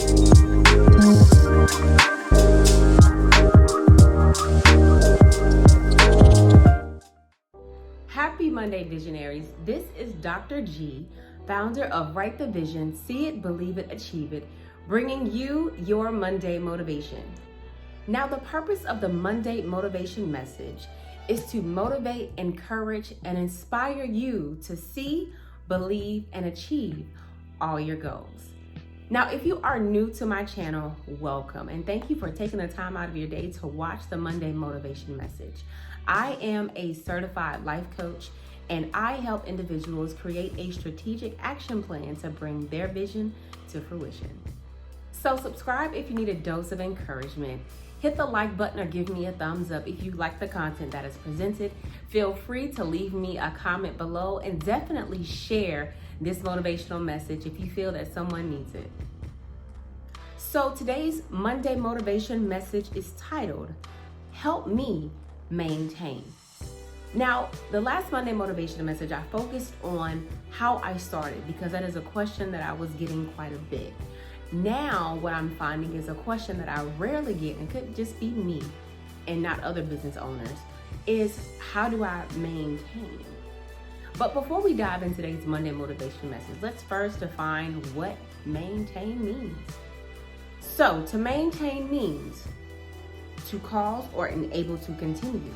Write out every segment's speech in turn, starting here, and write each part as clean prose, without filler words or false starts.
Happy Monday, visionaries. This is Dr. G, founder of Write the Vision, See It, Believe It, Achieve It, bringing you your Monday motivation. Now, the purpose of the Monday motivation message is to motivate, encourage, and inspire you to see, believe, and achieve all your goals. Now, if you are new to my channel, welcome, and thank you for taking the time out of your day to watch the Monday motivation message. I am a certified life coach, and I help individuals create a strategic action plan to bring their vision to fruition. So subscribe if you need a dose of encouragement. Hit the like button or give me a thumbs up if you like the content that is presented. Feel free to leave me a comment below, and definitely share this motivational message if you feel that someone needs it. So today's Monday motivation message is titled, Help Me Maintain. Now, the last Monday motivation message, I focused on how I started because that is a question that I was getting quite a bit. Now, what I'm finding is a question that I rarely get, and could just be me and not other business owners, is how do I maintain? But before we dive into today's Monday motivation message, let's first define what maintain means. So, to maintain means to cause or enable to continue,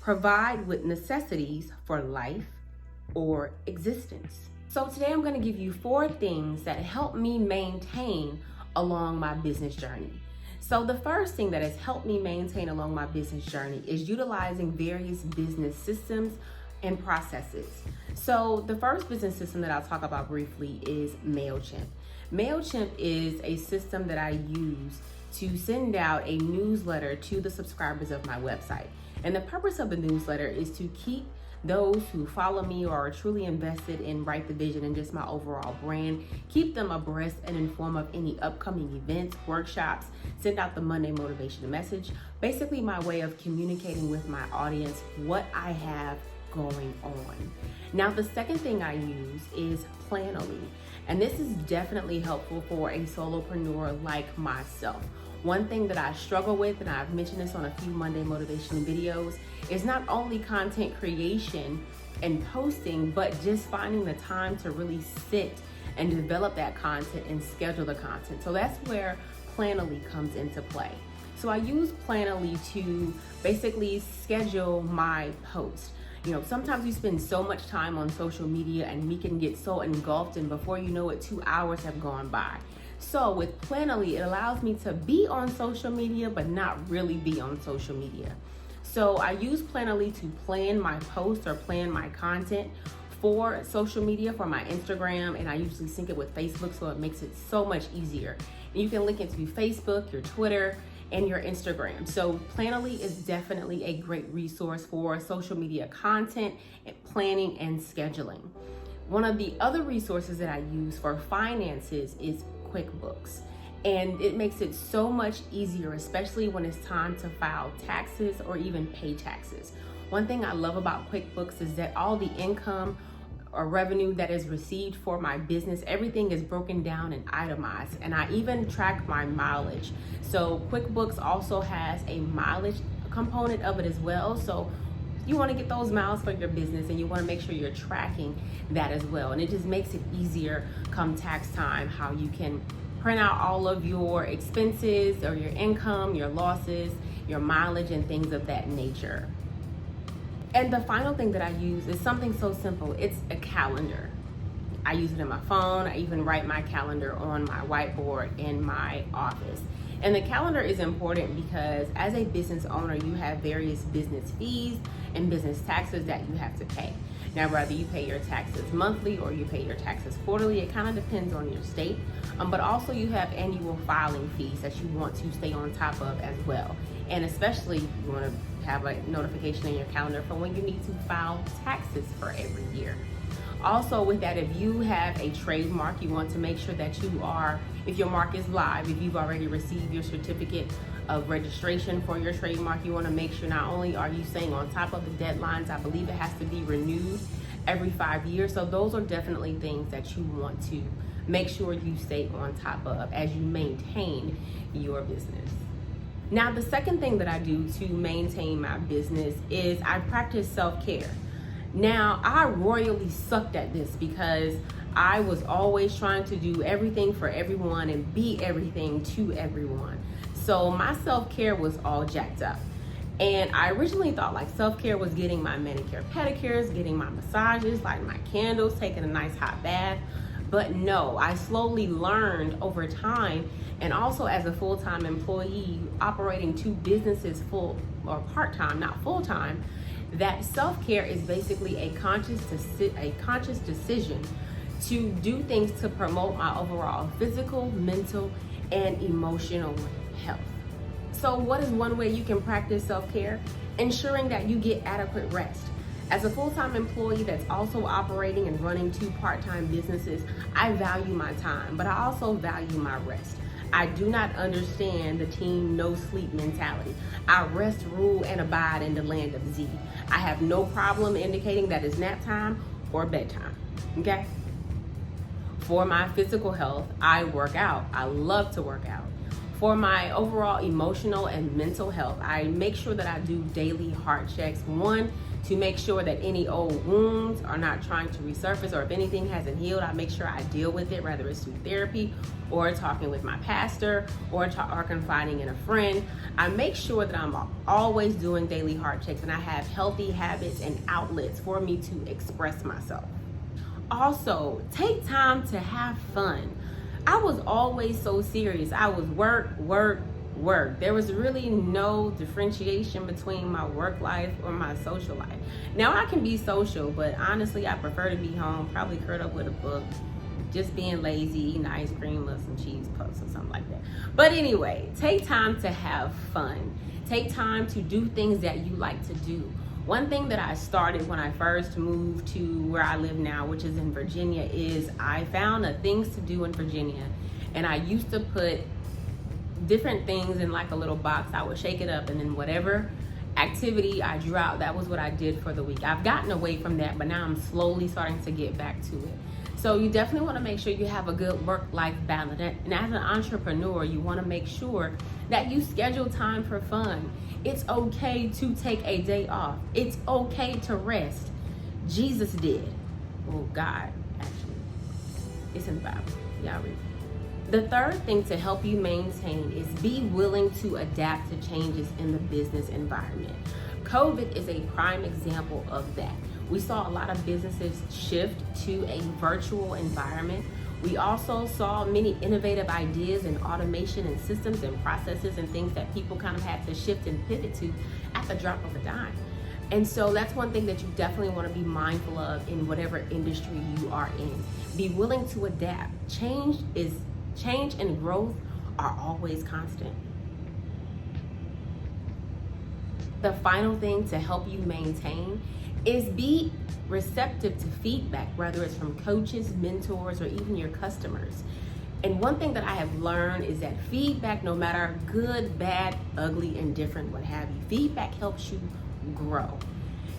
provide with necessities for life or existence. So today I'm going to give you 4 things that help me maintain along my business journey. So the first thing that has helped me maintain along my business journey is utilizing various business systems and processes. So the first business system that I'll talk about briefly is MailChimp. MailChimp is a system that I use to send out a newsletter to the subscribers of my website. And the purpose of the newsletter is to keep those who follow me or are truly invested in Write the Vision and just my overall brand, keep them abreast and informed of any upcoming events, workshops, send out the Monday motivation message. Basically my way of communicating with my audience what I have going on. Now, the second thing I use is Planoly, and this is definitely helpful for a solopreneur like myself. One thing that I struggle with, and I've mentioned this on a few Monday motivation videos, is not only content creation and posting, but just finding the time to really sit and develop that content and schedule the content. So that's where Planoly comes into play. So I use Planoly to basically schedule my posts. You know, sometimes you spend so much time on social media and we can get so engulfed, and before you know it, 2 hours have gone by. So with Planoly, it allows me to be on social media, but not really be on social media. So I use Planoly to plan my posts or plan my content for social media, for my Instagram, and I usually sync it with Facebook, so it makes it so much easier. And you can link it to Facebook, your Twitter, and your Instagram. So Planoly is definitely a great resource for social media content and planning and scheduling. One of the other resources that I use for finances is QuickBooks, and it makes it so much easier, especially when it's time to file taxes or even pay taxes. One thing I love about QuickBooks is that all the income or revenue that is received for my business, everything is broken down and itemized, and I even track my mileage. So QuickBooks also has a mileage component of it as well. So you want to get those miles for your business, and you want to make sure you're tracking that as well. And it just makes it easier come tax time, how you can print out all of your expenses or your income, your losses, your mileage, and things of that nature. And the final thing that I use is something so simple. It's a calendar. I use it in my phone. I even write my calendar on my whiteboard in my office. And the calendar is important because as a business owner, you have various business fees and business taxes that you have to pay. Now, whether you pay your taxes monthly or you pay your taxes quarterly, it kind of depends on your state. But also you have annual filing fees that you want to stay on top of as well. And especially you want to have a notification in your calendar for when you need to file taxes for every year. Also with that, if you have a trademark, you want to make sure that you are, if your mark is live, if you've already received your certificate of registration for your trademark, you want to make sure not only are you staying on top of the deadlines, I believe it has to be renewed every 5 years. So those are definitely things that you want to make sure you stay on top of as you maintain your business. Now, the second thing that I do to maintain my business is I practice self-care. Now, I royally sucked at this because I was always trying to do everything for everyone and be everything to everyone. So my self-care was all jacked up. And I originally thought like self-care was getting my manicure, pedicures, getting my massages, lighting my candles, taking a nice hot bath. But no, I slowly learned over time, and also as a full-time employee operating two businesses full or part-time, not full-time, that self-care is basically a conscious decision to do things to promote my overall physical, mental, and emotional health. So what is one way you can practice self-care? Ensuring that you get adequate rest. As a full-time employee that's also operating and running two part-time businesses, I value my time, but I also value my rest. I do not understand the team no sleep mentality. I rest, rule, and abide in the land of Z. I have no problem indicating that it's nap time or bedtime, okay? For my physical health, I work out. I love to work out. For my overall emotional and mental health, I make sure that I do daily heart checks. One, to make sure that any old wounds are not trying to resurface, or if anything hasn't healed, I make sure I deal with it, whether it's through therapy or talking with my pastor or confiding in a friend. I make sure that I'm always doing daily heart checks and I have healthy habits and outlets for me to express myself. Also, take time to have fun. I was always so serious. I was work. There was really no differentiation between my work life or my social life. Now I can be social, but honestly, I prefer to be home, probably curled up with a book, just being lazy, eating ice cream, love some cheese puffs or something like that. But anyway, take time to have fun. Take time to do things that you like to do. One thing that I started when I first moved to where I live now, which is in Virginia, is I found a things to do in Virginia. And I used to put different things in like a little box. I would shake it up, and then whatever activity I drew out, that was what I did for the week. I've gotten away from that, but now I'm slowly starting to get back to it. So you definitely want to make sure you have a good work-life balance. And as an entrepreneur, you want to make sure that you schedule time for fun. It's okay to take a day off. It's okay to rest. Jesus did. Well, God, actually. It's in the Bible. Y'all read. The third thing to help you maintain is be willing to adapt to changes in the business environment. COVID is a prime example of that. We saw a lot of businesses shift to a virtual environment. We also saw many innovative ideas in automation and systems and processes and things that people kind of had to shift and pivot to at the drop of a dime. And so that's one thing that you definitely want to be mindful of in whatever industry you are in. Be willing to adapt. Change and growth are always constant. The final thing to help you maintain is be receptive to feedback, whether it's from coaches, mentors, or even your customers. And one thing that I have learned is that feedback, no matter good, bad, ugly, indifferent, what have you, feedback helps you grow.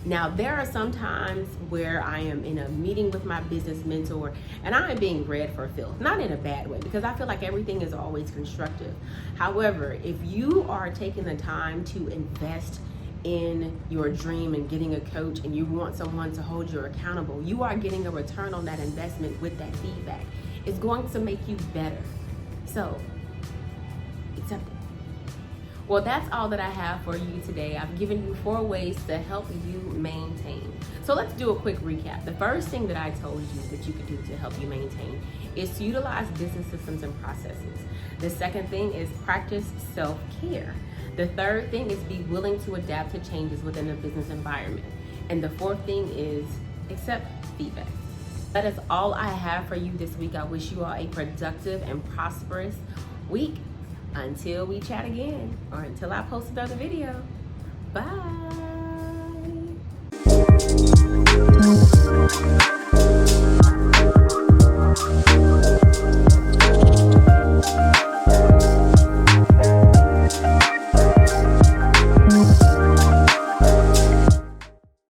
Now, there are some times where I am in a meeting with my business mentor and I am being read for filth, not in a bad way, because I feel like everything is always constructive. However, if you are taking the time to invest in your dream and getting a coach and you want someone to hold you accountable, you are getting a return on that investment with that feedback. It's going to make you better. So, accept it. Well, that's all that I have for you today. I've given you 4 ways to help you maintain. So let's do a quick recap. The first thing that I told you that you could do to help you maintain is to utilize business systems and processes. The second thing is practice self-care. The third thing is be willing to adapt to changes within the business environment. And the fourth thing is accept feedback. That is all I have for you this week. I wish you all a productive and prosperous week. Until we chat again, or until I post another video. Bye.